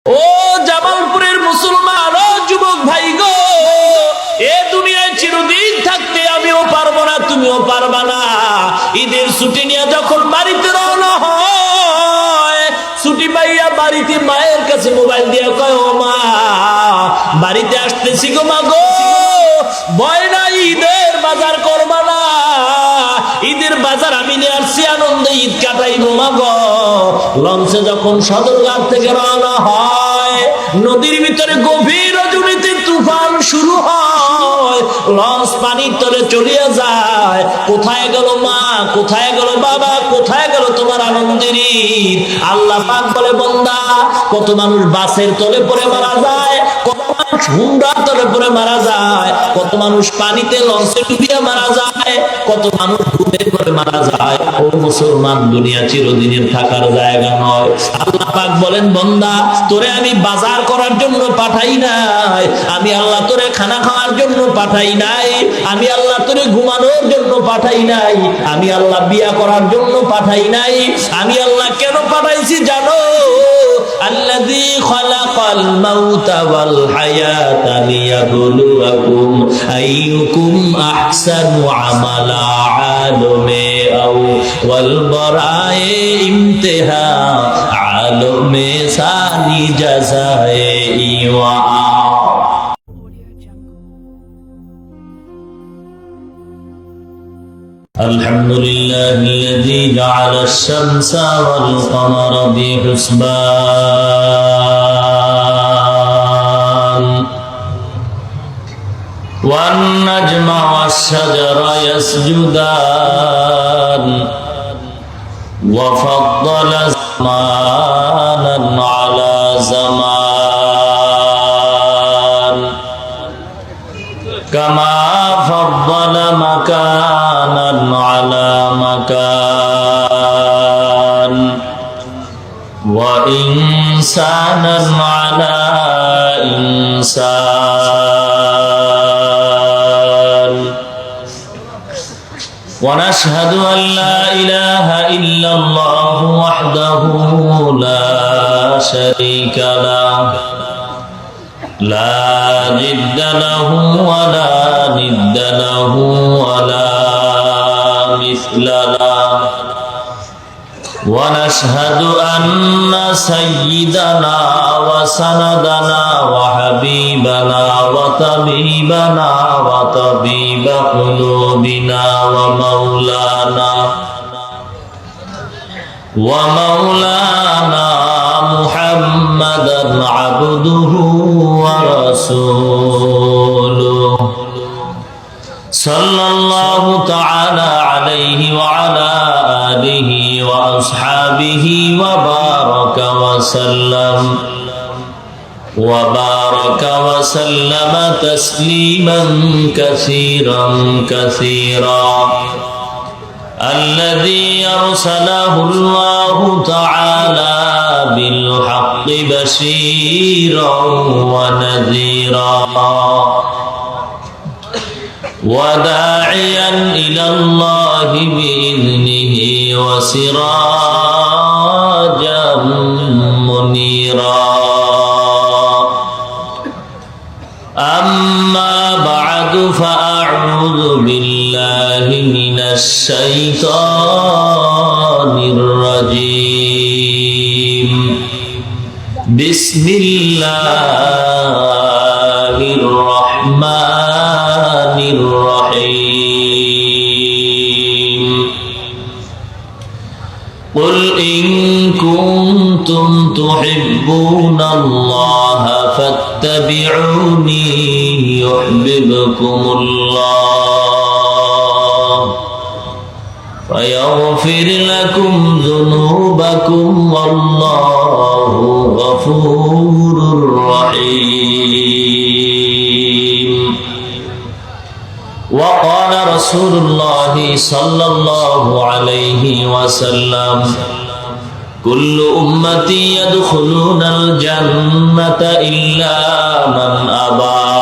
ও জামালপুরের মুসলমান, ও যুবক ভাই গো, এ দুনিয়ায় চিরদিন থাকতে আমিও পারবো না, তুমিও পারবা না। ঈদের ছুটি নিয়ে যখন বাড়িতে রওনা হয়, ছুটি পাইয়া বাড়িতে মায়ের কাছে মোবাইল দিয়ে কয়, ও মা, বাড়িতে আসতেছি গো মা গো, ভয় নাই, ঈদের বাজার করবা না, ঈদের বাজার আমি নিয়ে আসছি, আনন্দে ঈদ কাটাইবো মা গো। লঞ্চে যখন সদরঘাট থেকে রওনা হয়, নদীর ভিতরে গভীর রজনীতে তুফান শুরু হয়, লঞ্চ পানির তলে চলিয়া যায়। কোথায় গেল মা, কোথায় গেল বাবা, কোথায় গেল তোমার আনন্দের ঈদ? আল্লাহ পাক বলে, বান্দা, কত মানুষ বাসের তলে পড়ে মারা যায়, কত মানুষ হুন্ডার তলে পড়ে মারা যায়, কত মানুষ পানিতে লঞ্চে ডুবিয়ে মারা যায়, কত মানুষ ডুবে করে মারা যায়। ও মুসলমান, দুনিয়া চিরদিনের থাকার জায়গা নয়। আল্লাহ পাক বলেন, বান্দা, তোরে আমি বাজার করার জন্য পাঠাই নাই, আমি আল্লাহ তোরে খানা খাওয়ার জন্য পাঠাই নাই, আমি আল্লাহ তোরে ঘুমানোর জন্য পাঠাই নাই, আমি আল্লাহ বিয়া করার জন্য পাঠাই নাই। আমি আল্লাহ কেন পাঠাইছি জানো? আল্লাযী খালাকাল মাউতা ওয়াল হায়াতা লিয়াবলুয়াকুম আইয়ুকুম আহসানু আমালা, আলমে আও ওয়াল বরায়ে ইমতিহা, আলমে সানি জাযায়ে ইওয়া। الحمد لله الذي جعل الشمس والقمر بحسبان والنجم والشجر يسجدان وفضل زمانا على زمان كما فضل مكانا على مكان وإنسانا على إنسان. ونشهد أن لا إله إلا الله وحده لا شريك له، لا جد له ولا ند له ولا مثل له. ونشهد أن سيدنا وسندنا وحبيبنا وطبيبنا وطبيب قلوبنا ومولانا محمدا عبده ورسوله صلى الله تعالى عليه وعلى آله وأصحابه وبارك وسلم تسليما كثيرا كثيرا. الذي أرسله الله تعالى بالحق بشيرا ونذيرا وداعيا إلى الله بإذنه وسراجا منيرا. أما بعد، فأعوذ بالله من الشيطان الرجيم. بسم الله الرحمن الرحيم. قل إن كنتم تحبون الله فاتبعوني يحببكم الله ويغفر لكم ذنوبكم والله غفور رحيم. وقال رسول الله صلى الله عليه وسلم: كل أمتي يدخلون الجنة إلا من أبى.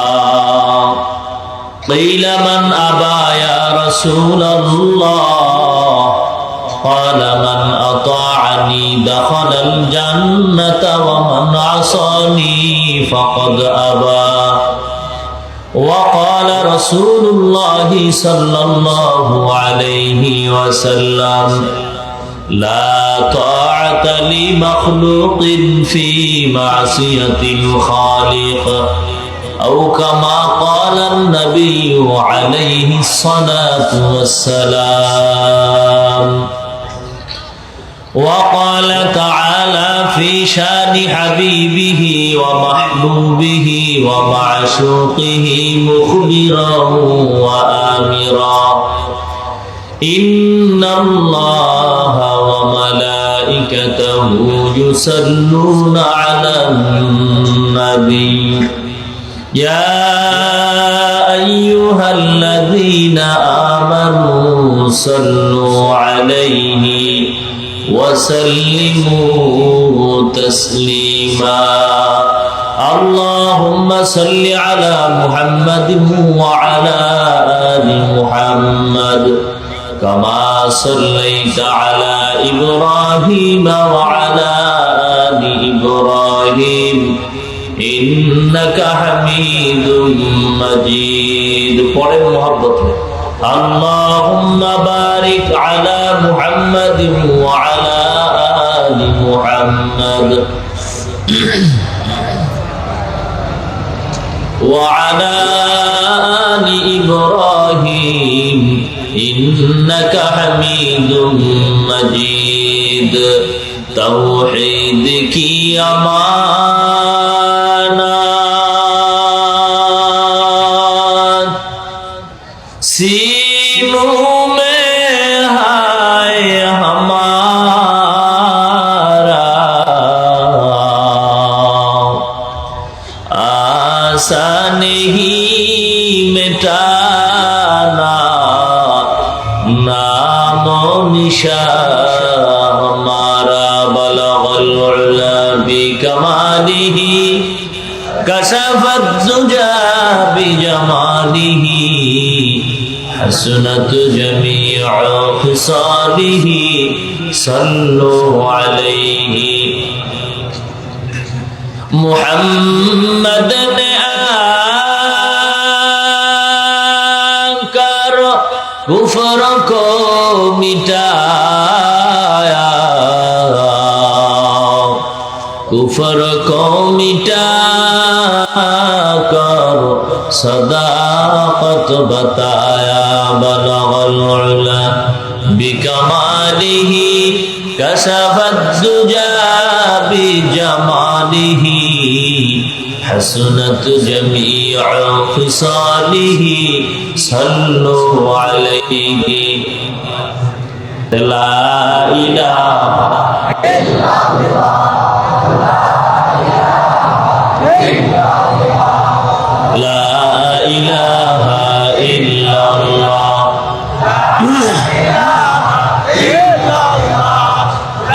قيل من أبى يا رسول الله؟ قال من أطاعني دخل الجنة ومن عصى عصاني فقد أبى وقال رسول الله صلى الله عليه وسلم لا طاعة لمخلوق في معصية الخالق أو كما قال النبي عليه الصلاة والسلام. وقال تعالى في شان حبيبه ومحبوبه ومعشوقه مخبرا وآمرا إن الله وملائكته يصلون على النبي يا أيها الذين آمنوا صلوا عليه وسلموا تسليما. اللهم صل على محمد وعلى آل محمد كما صليت على إبراهيم وعلى آل إبراهيم إنك حميد مجيد. পরের محبت اللهم بارك على محمد وعلى آل محمد وعلى آل إبراهيم إنك حميد مجيد. توحيد की अमानत सीनों में है हमारा आसान ही मिटाना नामो निशा हमारा बलगल उला बिकमालिही कशफत दुजा बिजमालिही हसनत जमीअ खिसालिही सल्लु अलैहि मुहम्मद ने आकर कुफ्र को मिटाया कुफ्र को मिटा कर सदाकत बताया बलगल उला बिकमालिही कशफत दुजा बिजमालिही हसनत जमीअ खिसालिही सल्लु अलैहि ला इलाहा इल्लल्लाह لا إله إلا الله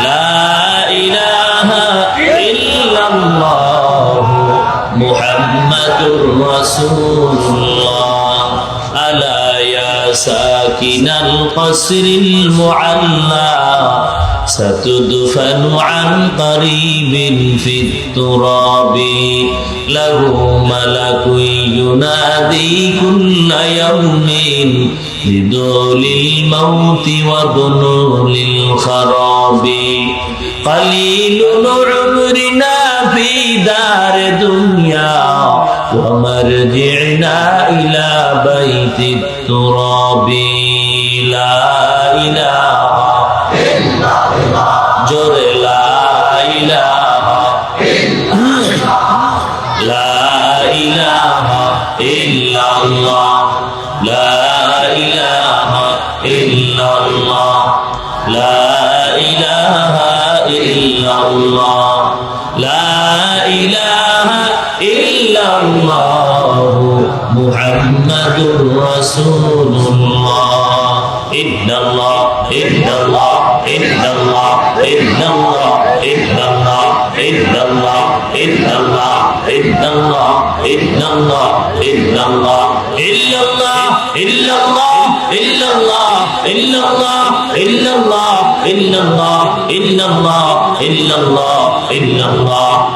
لا إله إلا الله محمد رسول الله ألا يا ساكن القصر المعلى ستدفن عن قريب في التراب له ملك ينادي كل يوم بدول الموت وبنول الخراب قليل عمرنا في دار دنيا ومرجعنا إلى بيت التراب لا إله إلا الله جر لا إله لا إله إلا الله لا إله إلا الله لا إله إلا الله لا إله إلا الله محمد رسول الله إن الله إن الله إن الله إن الله إن الله إن الله إن الله إن الله إن الله إن الله إلا الله إلا الله إلا الله إلا الله إلا الله إلا الله إلا الله إلا الله إلا الله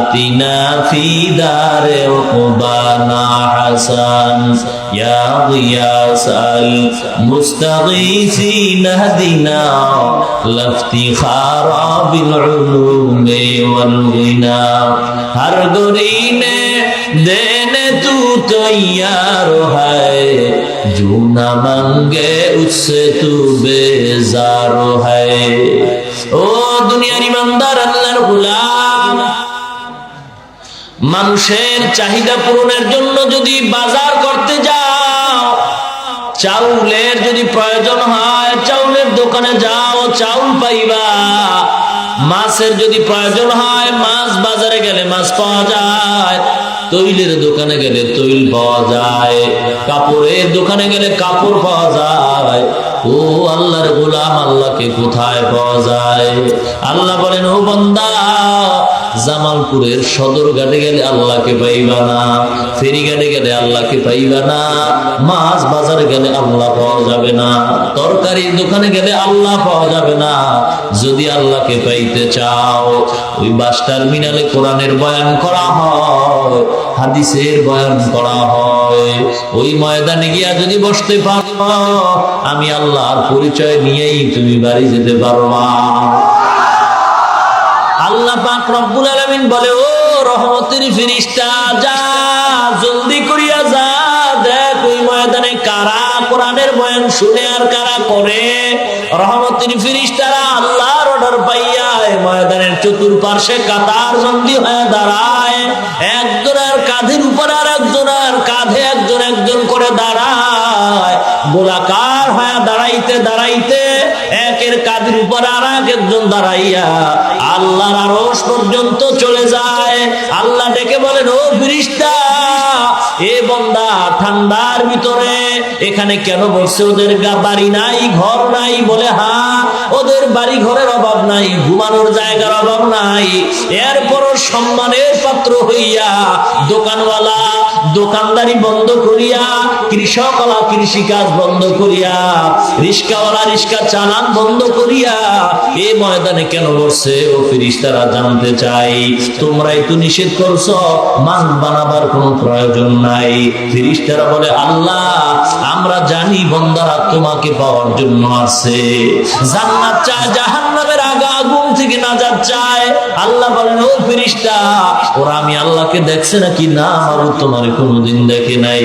আতিনা ফি দারে উকবানা হাসান ইয়া গিয়াসাল মুস্তাগীসিন হাদিনা লাফতিখারা বিল উলুমি ওয়াল গিনা হর গরিনে देने तू तैयार है जो न मांगे उससे तू बेजार है ओ दुनियार ईमानदार अल्लाहर গোলাম মানুষের চাহিদা পূরণের জন্য যদি বাজার করতে যাও চাউলের যদি প্রয়োজন হয় চাউলের দোকানে যাও চাউল পাইবা মাছের যদি প্রয়োজন হয় মাছ বাজারে গেলে মাছ পাওয়া যায় তৈলের দোকানে গেলে তৈল পাওয়া যায় কাপড়ের দোকানে গেলে কাপড় পাওয়া যায় ও আল্লাহর গোলাম আল্লাহকে কোথায় পাওয়া যায় আল্লাহ বলেন ও বান্দা জামালপুরের সদরঘাটে গেলে আল্লাহকে পাইবা না ফেরিঘাটে গেলে আল্লাহকে পাইবা না মাছ বাজারে গেলে আল্লাহ পাওয়া যাবে না তরকারির দোকানে গেলে আল্লাহ পাওয়া যাবে না যদি আল্লাহকে পাইতে চাও ওই বাস টার্মিনালে কোরআনের বয়ান করা হয় হাদিসের বয়ান করা হয় ওই ময়দানে গিয়া যদি বসতে পারো আমি আল্লাহর পরিচয় নিয়েই তুমি বাড়ি যেতে পারবা আল্লাহ পাক রব্বুল আলামিন বলে ও রহমতের ফেরেশতা যা জলদি করিয়া যা দেখ ওই ময়দানে কারা কোরআনের বয়ান শুনে আর কারা করে রহমতের ফেরেশতারা আল্লাহর অর্ডার পাইয়া এই ময়দানের চতুর্পার্শ্বে কাতার বন্দী হয়ে দাঁড়ায় একজনের কাঁধের উপর আর একজনের কাঁধে একজন একজন করে দাঁড়ায় গোলাকার হয়ে দাঁড়াইতে দাঁড়াইতে একের কাঁধের উপর আর একজন দাঁড়াইয়া আল্লাহর আরশ পর্যন্ত চলে যায় আল্লাহ ডেকে বলেন ও ফেরেশতা এ বান্দা ঠান্ডার ভিতরে এখানে কেন বসে ওদের বাড়ি নাই ঘর নাই বলে হ্যাঁ ওদের বাড়ি ঘরের অভাব নাই ঘুমানোর জায়গার অভাব নাই এরপরও সম্মানের পাত্র হইয়া দোকানওয়ালা দোকানদারি বন্ধ করিয়া কৃষকওয়ালা কৃষিকাজ বন্ধ করিয়া রিস্কাওয়ালা রিস্কা চালান বন্ধ করিয়া এই ময়দানে কেন বসছে ও ফেরেশতারা জানতে চাই তোমরাই তো নিষেধ করছো মান বানাবার কোনো প্রয়োজন নাই ফেরেশতারা বলে আল্লাহ আমরা জানি বান্দারা তোমাকে পাওয়ার জন্য আসে জান্নাত চায় জাহান্নামের আগুন থেকে নাজাত চায় আল্লাহ বলেন ও ফেরেশতা ওরা আমি আল্লাহকে দেখছে নাকি না মাবুদ তোমার কোনোদিন দেখে নাই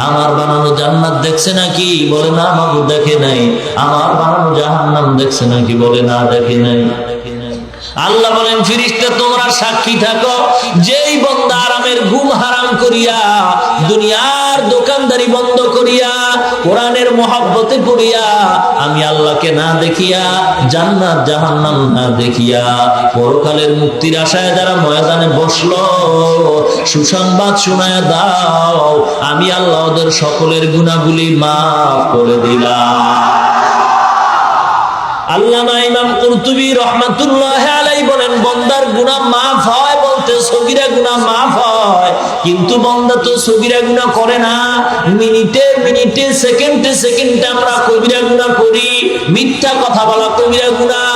আমার বানানো জান্নাত দেখছে নাকি বলে না মাবুদ দেখে নাই আমার বানানো জাহান্নাম দেখছে নাকি বলে না দেখে নাই আল্লাহ বলেন ফেরেশতা তোমরা সাক্ষী থাকো যেই বান্দা আরামের ঘুম হারাম করিয়া দুনিয়ার দোকানদারি বন্ধ করিয়া কোরআনের মহব্বতে পড়িয়া আমি আল্লাহকে না দেখিয়া জান্নাত জাহান্নাম না দেখিয়া পরকালের মুক্তির আশায় যারা ময়দানে বসলো সুসংবাদ শোনায়া দাও আমি আল্লাহ ওদের সকলের গুনাহগুলি মাফ করে দিলাম আল্লামা ইমাম কুরতুবী রাহমাতুল্লাহি আলাইহি বলেন বান্দার গুনাহ মাফ হয় বলতে সগীরা গুনাহ মাফ হয় কিন্তু বান্দা তো সগীরা গুনাহ করে না মিনিটে মিনিটে সেকেন্ডে সেকেন্ডে আমরা কবিরা গুনাহ করি মিথ্যা কথা বলা কবিরা গুনাহ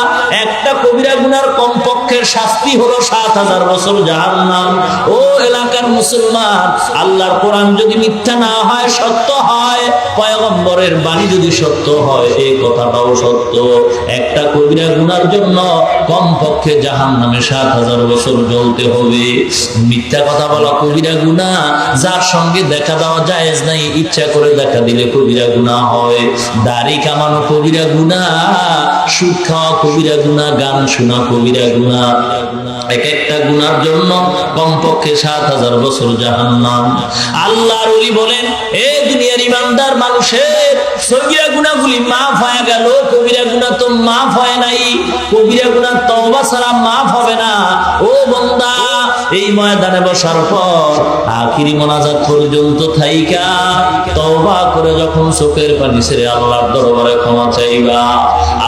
একটা কবিরা গুনার কমপক্ষে শাস্তি হলো ৭০০০ বছর জাহান্নাম ও এলাকার মুসলমান আল্লাহর কোরআন যদি মিথ্যা না হয় সত্য হয় পয়গম্বরের বাণী যদি সত্য হয় এই কথাটাও সত্য একটা কবিরা গুনার জন্য কমপক্ষে জাহান্নামে ৭০০০ বছর জ্বলতে হবে মিথ্যা কথা বলা কবিরা গুনাহ যার সঙ্গে দেখা দেওয়া জায়েজ নাই ইচ্ছা করে দেখা দিলে কবিরা গুনাহ হয় দাড়ি কামানো কবিরা গুনাহ সুদ খাওয়া কবিরা গুনাহ গান শোনা কবিরা গুনাহ এক একটা গুনার জন্য কমপক্ষে ৭০০০ বছর জাহান্নাম আল্লাহর ওলি বলেন এই দুনিয়ার ইমানদার মানুষের সগীরা গুনাহগুলি মাফ হয়ে গেল কবিরা গুনাহ তো মাফ হয় নাই কবিরা গুনাহ তওবা ছাড়া মাফ হবে না ও বান্দা এই ময়দানে বসার পর আখিরি মোনাজাত পর্যন্ত থাইকা তওবা করে যখন চোখের পানি ছেড়ে আল্লাহর দরবারে ক্ষমা চাইবা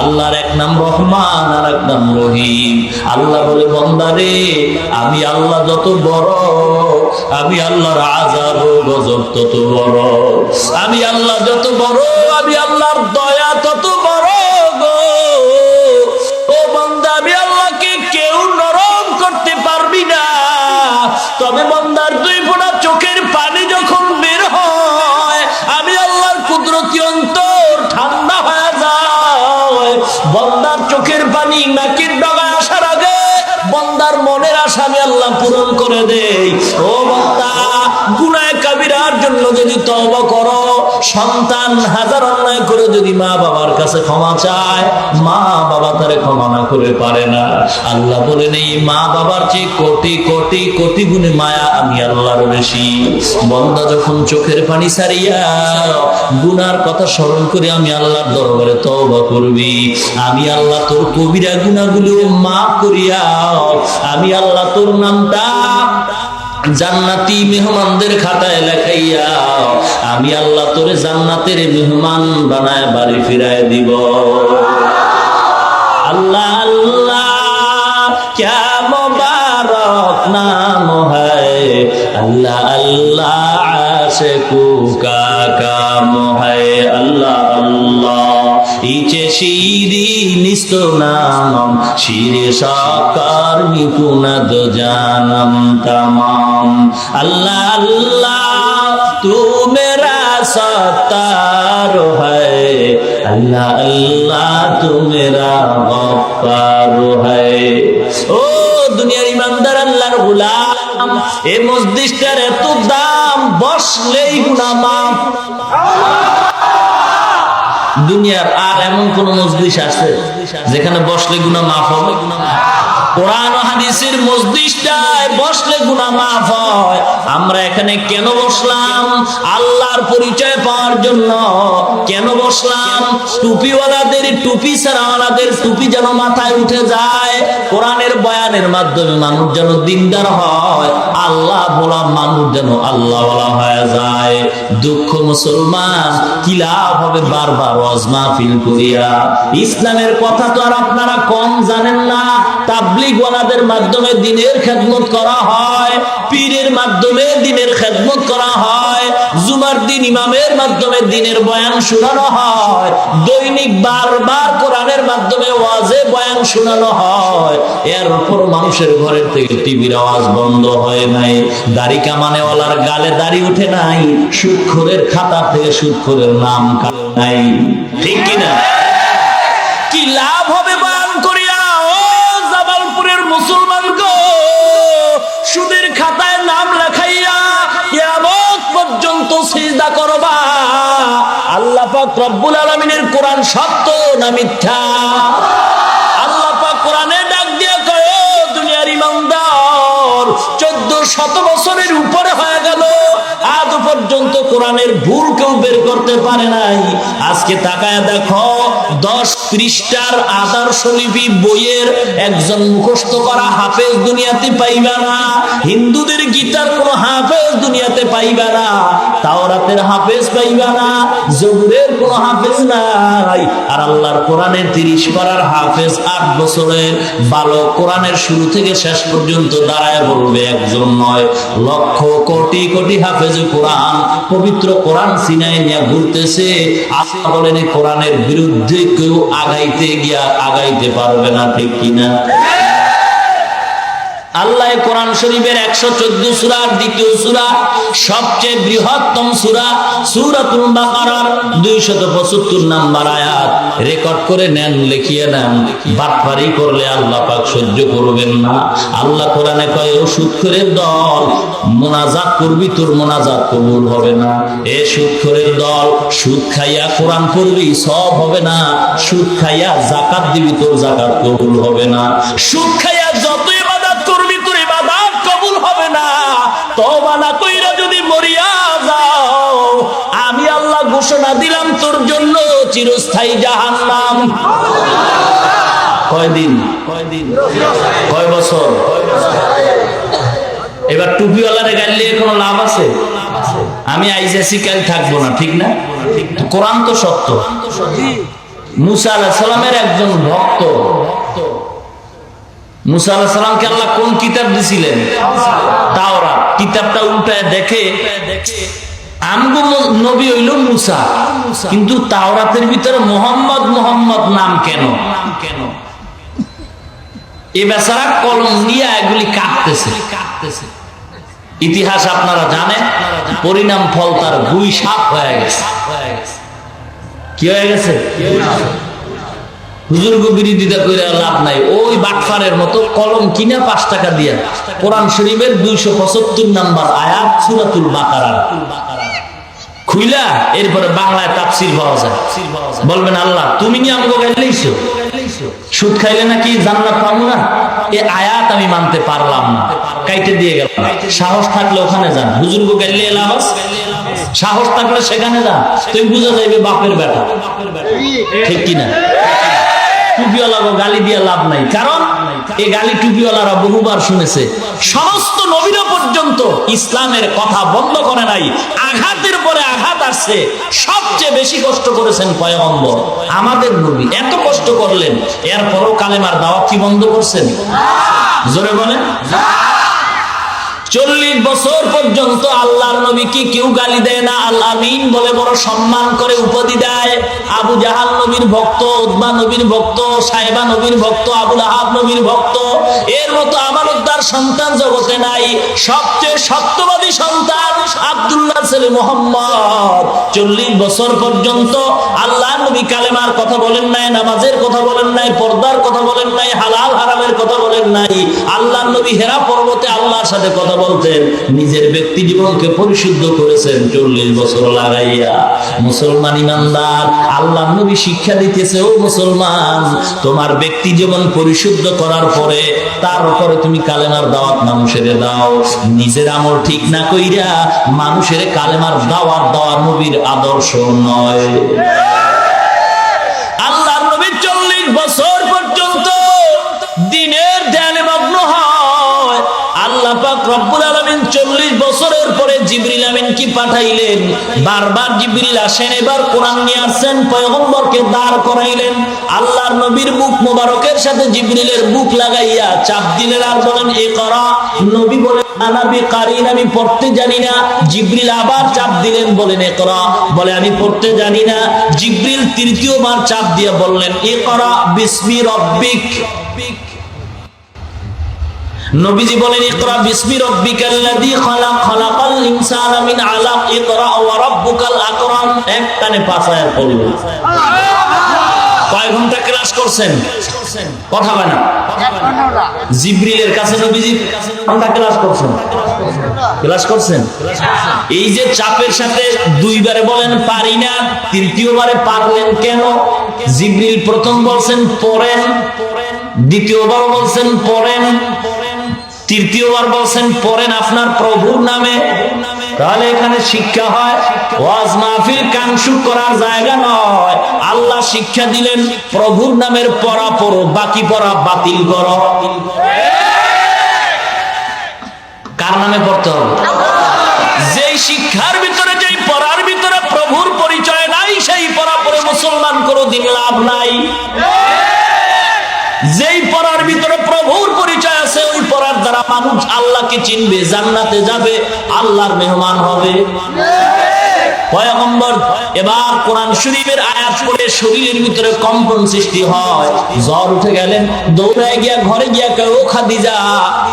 আল্লাহর এক নাম রহমান আর এক নাম রহিম আল্লাহ বলে বান্দা রে আমি আল্লাহ যত বড় আমি আল্লাহর আযাব ও গজব তত বড় আমি আল্লাহ যত বড় আমি আল্লাহর দয়া তত বড় গো ও বান্দা আমি আল্লাহকে কেউ নরম করতে পারবি না আল্লাহ পূরণ করে দেই। ও বক্তা, গুনাহ কাবিরার জন্য যদি তওবা করো, সন্তান হাজার অন্যায় করে যদি মা বাবার কাছে ক্ষমা চায়, মা বাবা তারে ক্ষমা না করে পারে না। আল্লাহ বলেন এই মা বাবার চেয়ে কোটি কোটি কোটি গুণে মায়া আমি আল্লাহর বেশি। বান্দা যখন চোখের পানি ছাড়িয়া গুনার কথা স্মরণ করে আমি আল্লাহর দরবারে তওবা করবি, আমি আল্লাহ তোর কবিরা গুনাহগুলো মাফ করিয়া আমি আল্লাহ তোর নামটা জান্নাতি মেহমানদের খাতায় লেখাইয়া আমি আল্লাহ তোরে জান্নাতের মেহমান বানায় বাড়ি ফিরায় দিব। আল্লাহ আল্লাহ क्या मुबारक नाम है, अल्लाह अल्लाह आशिकू का काम है, अल्लाह अल्लाह इचे शीरी निस्तो नाम शीरे साकार निपुनद जानम तमाम, अल्लाह अल्लाह तू मेरा सत्तार है, अल्लाह अल्लाह तू मेरा गफ्फार है। ও দুনিয়ার ইমানদার আল্লাহর গোলাম, এই মজলিসটার এত দাম, বসলেই গুনাহ মাফ। দুনিয়ার আর এমন কোন মজলিস আছে যেখানে বসলে গুনাহ মাফ হবে? কোরআন ও হাদিসের মজলিসটায় বসলে গুনাহ মাফ হয়। আমরা এখানে কেন বসলাম? আল্লাহর পরিচয় পাওয়ার জন্য। কেন বসলাম? টুপিওয়ালাদের টুপি ছাড়াওয়ালাদের টুপি যেন মাথায় উঠে যায়, কোরআনের বয়ানের মাধ্যমে মানুষ যেন দিনদার হয়, আল্লাহ বলা মানুষ যেন আল্লাহওয়ালা হয়ে যায়। দুঃখ মুসলমান, কি লাভ হবে বারবার ওয়াজ মাহফিল করিয়া? ইসলামের কথা তো আর আপনারা কম জানেন না। তাবলীগ ওয়ালাদের মাধ্যমে দ্বীনের খেদমত করা হয়, পীরের মাধ্যমে দ্বীনের খেদমত করা হয়, জুমার দিন ইমামের মাধ্যমে দ্বীনের বয়ান শোনানো হয়, দৈনিক বারবার কোরআনের মাধ্যমে ওয়াজে বয়ান শোনানো হয়। এর উপর মানুষের ঘরের থেকে টিভির আওয়াজ বন্ধ হয় নাই, দাড়ি কামানেওয়ালার গালে দাড়ি উঠে নাই, সুদখোরের খাতা থেকে সুদখোরের নাম কাটে নাই। ঠিক কিনা? কি লাভ হবে বয়ান করিয়া? ও জামালপুরের মুসলমান গো, সুদের খাতায় নাম লেখাইয়া কিয়ামত পর্যন্ত সিজদা করবা। আল্লাহ পাক রব্বুল আলামিনের কোরআন সত্য না মিথ্যা? আল্লাহ পাক কোরআনে ডাক দিয়ে কয়, ও দুনিয়ার ইমানদার, 1400 বছরের উপরে হয়ে গেল, আজ পর্যন্ত কোরআনের ভুল কেউ বের করতে পারে নাই। আজকে তাকায় দেখো, 10 পৃষ্ঠার আদর্শ লিপি বইয়ের একজন মুখস্থ করা হাফেজ দুনিয়াতে পাইবা না। হিন্দুদের গীতার কোন হাফেজ দুনিয়াতে পাইবা না, তাওরাতের হাফেজ পাইবা না, জবুরের কোন হাফেজ নাই। আর আল্লাহর কোরআনের 30 পারার হাফেজ 8 বছরের বালক কোরআনের শুরু থেকে শেষ পর্যন্ত দাঁড়ায় বলবে একজন নয়, লক্ষ কোটি কোটি হাফেজ কোরআন, পবিত্র কোরআন সিনায় নিয়ে ঘুরতেছে। আল্লাহ বলেন কোরআনের বিরুদ্ধে কেউ আগাইতে গিয়া আগাইতে পারবে না। ঠিক কিনা? আল্লাহ কোরআন শরীফের 114 সূরার দ্বিতীয় সূরা, সবচেয়ে বৃহত্তম সূরা, সূরাতুল বাকারার 275 নাম্বার আয়াত রেকর্ড করে নেন, লিখিয়ে নেন। বাটপারি করলে আল্লাহ পাক সহ্য করবেন না। আল্লাহ কোরআনে কয়, ও সুদখোরের দল, মুনাজাত করবি, তোর মুনাজাত কবুল হবে না। এ সুদখোরের দল, সুদ খাইয়া কোরআন পড়বি, সব হবে না। সুদ খাইয়া যাকাত দিবি, তোর যাকাত কবুল হবে না। সুদ খাইয়া যত ইবাদত করবি, তোর ইবাদত কবুল হবে না। তওবা না কইরা যদি মরিয়া যাও, আমি আল্লাহ ঘোষণা দিলাম তোর জন্য চিরস্থায়ী জাহান্নাম। কয়দিন? কয় বছর? এবার টুপিওয়ালারে গাইলে কোনো লাভ আছে? আমি আইসি কাল থাকবো না, ঠিক না? কোরআন তো সত্য। মুসা আলাইহিস সালামের একজন ভক্ত, মুসা আলাইহিস সালামকে আল্লাহ কোন কিতাব দিছিলেন? তাওরাত। কিতাবটা উল্টায় দেখে আমগো নবী হইল মুসা, কিন্তু তাওরাতের ভিতরে মোহাম্মদ মোহাম্মদ নাম কেন? এ বেচারা কলম নিয়ে এগুলি কাটতেছে। ইতিহাস আপনারা জানেন, পরিণাম ফল তার গুই সাপ হয়ে গেছে। কি হয়ে গেছে? হুজুরকে বিরোধিতা করে লাভ নাই। ওই বাটফারের মতো কলম কিনা 5 টাকা দিয়া কোরআন শরীফের 275 নাম্বার আয়াত সূরাতুল বাকারার খুইলা এরপরে বাংলায় তাফসীর পাওয়া যায়। বলবেন আল্লাহ তুমি নি আমাকে গাইলেইছো, সুদ খাইলে নাকি জান্নাত পাবো না? এই আয়াত আমি মানতে পারলাম না, কাইটে দিয়ে গেল। সাহস থাকলে ওখানে যান, হুজুরকে গাইলে লাভ আছে? সাহস থাকলে সেখানে যান, তুই বুঝা যাইবে বাপের বেটা, ঠিক কিনা? টুপিওয়ালাকে গালি দিয়ে লাভ নাই, কারণ এই গালি টুপিওয়ালারা বহুবার শুনেছে। সমস্ত নবীরা পর্যন্ত ইসলামের কথা বন্ধ করে নাই, আঘাতের পরে আঘাত আসছে। সবচেয়ে বেশি কষ্ট করেছেন পয়গম্বর আমাদের নবী, এত কষ্ট করলেন, এরপরও কালেমার দাওয়াত কি বন্ধ করছেন? জোরে বলেন। 40 বছর পর্যন্ত আল্লাহর নবীকে কেউ গালি দেয় না, আল্লাহ আমিন বলে বড় সম্মান করে উপাধি দেয়। আবু জাহাল নবীর ভক্ত, উতবা নবীর ভক্ত, সাইবা নবীর ভক্ত, আবুল আহাব নবীর ভক্ত। এর মতো আমানতদার সন্তান জগতে নাই। সবচেয়ে সত্যবাদী সন্তান আব্দুল্লাহ ছেলে মুহাম্মদ। 40 বছর পর্যন্ত আল্লাহর নবী কালেমার কথা বলেন নাই, নামাজের কথা বলেন নাই, পর্দার কথা বলেন নাই, হালাল হারামের কথা বলেন নাই। আল্লাহর নবী হেরা পর্বতে আল্লাহর সাথে কথা বলতেন, নিজের ব্যক্তি জীবনকে পরিশুদ্ধ করেছেন 40 বছর লাগাইয়া। মুসলমান ইমানদার, আল্লাহর নবী শিক্ষা দিতেছে, ও মুসলমান, তোমার ব্যক্তি জীবন পরিশুদ্ধ করার পরে তারপরে তুমি কালেমার দাওয়াত মানুষের দাও। নিজের আমল ঠিক না কইরা মানুষের কালেমার দাওয়াত দেওয়া নবীর আদর্শ নয়। আল্লাহর নবী 40 বছর পর্যন্ত দিনের ধ্যানে মগ্ন হয়। আল্লাহ পাক রব্বুল আলামিন 40 বছরের পরে জিবরিল আমিন কি পাঠাইলেন। বারবার জিবরিল আসেন, এবার কোরআন নিয়ে আসেন, পয়গম্বরকে দাঁড় করাইলেন। আল্লাহর নবীর বুক মোবারকের সাথে জিবরিলের বুক লাগাইয়া চাপ দিলেন আর বলেন ইকরা। নবী বলেন আনা বিকারিন, আমি পড়তে জানি না। জিবরিল আবার চাপ দিলেন, বলেন ইকরা, বলে আমি পড়তে জানি না। জিবরিল তৃতীয়বার চাপ দিয়ে বললেন ইকরা বিসমি রব্বিক। নবীজি বলেন ইকরা বিসমি রব্বিকাল্লাযী খালাক, খালাকাল ইনসানা মিন আলাক, ইকরা ওয়া রাব্বুকাল আকরাম। এক টানে 5 আয়াত পড়লেন। কয় ঘন্টা ক্লাস করছেন? কথা বলেন না। জিবরিলের কাছে নবীজি ঘন্টা ক্লাস করছেন? ক্লাস করছেন? এই যে চাপের সাথে 2 বারে বলেন পারি না, তৃতীয়বারে পারলেন কেন? জিবরিল প্রথম বলছেন পড়েন, দ্বিতীয়বার বলছেন পড়েন, তৃতীয়বার বলছেন পড়েন আপনার প্রভুর নামে। তাহলে এখানে শিক্ষা হয়, ওয়াজ মাহফিল কানসুক করার জায়গা নয়। আল্লাহ শিক্ষা দিলেন প্রভুর নামের পড়া পড়ো, বাকি পড়া বাতিল করো। কার নামে পড়তে হবে? যেই শিক্ষার ভিতরে, যেই পড়ার ভিতরে প্রভুর পরিচয় নাই, সেই পড়া পড়ে মুসলমান কোনদিন লাভ নাই। যেই পড়ার ভিতরে প্রভুর পরিচয় আছে, ওই পড়ার দ্বারা মানুষ আল্লাহকে চিনবে, জান্নাতে যাবে, আল্লাহর মেহমান হবে। পয়গম্বর এবার কোরআন শরীফের আয়াত পড়ে শরীরের ভিতরে কম্পন সৃষ্টি হয়, জ্বর উঠে গেলেন, দৌড়ায় গিয়া ঘরে গিয়া কয় ও খাদিজা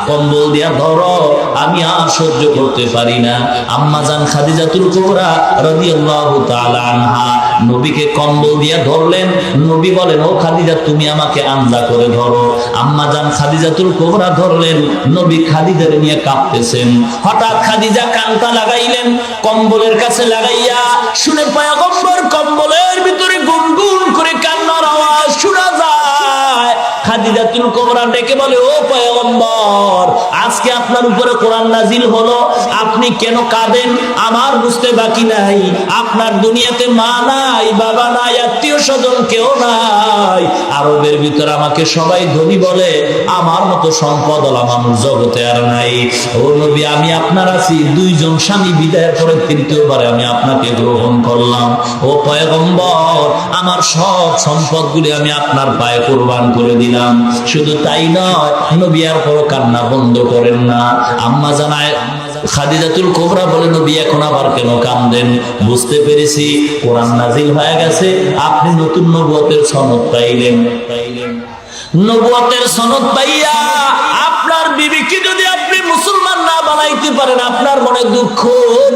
কম্বল দিয়া ধরো, আমি আর সহ্য করতে পারি না। আম্মা জান খাদিজাতুল কুবরা রাদিয়াল্লাহু তাআলা আনহা নবীকে কম্বল দিয়া ধরলেন। নবী বলেন ও খাদিজা তুমি আমাকে আঞ্জা করে ধরো। আম্মা জান খাদিজাতুল কুবরা ধরলেন, নবী খাদিজারে নিয়ে কাঁপতেছেন। হঠাৎ খাদিজা কান্তা লাগাইলেন, কম্বলের কাছে লাগাইয়া শুনে পয়গম্বর কম্বলের ভিতরে গুনগুন করে কান্নার আওয়াজ শোনা যায়। খাদিজাতুল কুবরা ডেকে বলে ও পয়গম্বর, আজকে আপনার উপরে কোরআন নাজিল হলো, আপনি কেন কাঁদেন? আমার বুঝতে বাকি নাই, আপনার দুনিয়াতে মা নাই, বাবা নাই, আত্মীয় স্বজন কেউ নাই। আরবের ভিতরে আমাকে সবাই ধনী বলে, আমার মতো সম্পদওয়ালা মানুষ জগতে আর নাই। ও নবী আমি আপনার আছি, 2 জন স্বামী বিদায়ের পরে তৃতীয়বারে আমি আপনাকে গ্রহণ করলাম। ও পয়গম্বর আমার সব সম্পদগুলি আমি আপনার পায়ে কুরবান করে দিলাম। শুধু তাই নয়, নবী আর পর কান্না বন্ধ করেন না। আম্মা জানায় খাদিজাতুল কুবরা বলে নবী এখন আবার কেন কাঁদেন? বুঝতে পেরেছি কোরআন নাজিল হয়ে গেছে, আপনি নতুন নবুয়তের সনদ পাইলেন। নবুয়তের সনদ পাইয়া আপনার বিবিকে যদি আপনি মুসলমান না বানাইতে পারেন, আপনার মনে দুঃখ।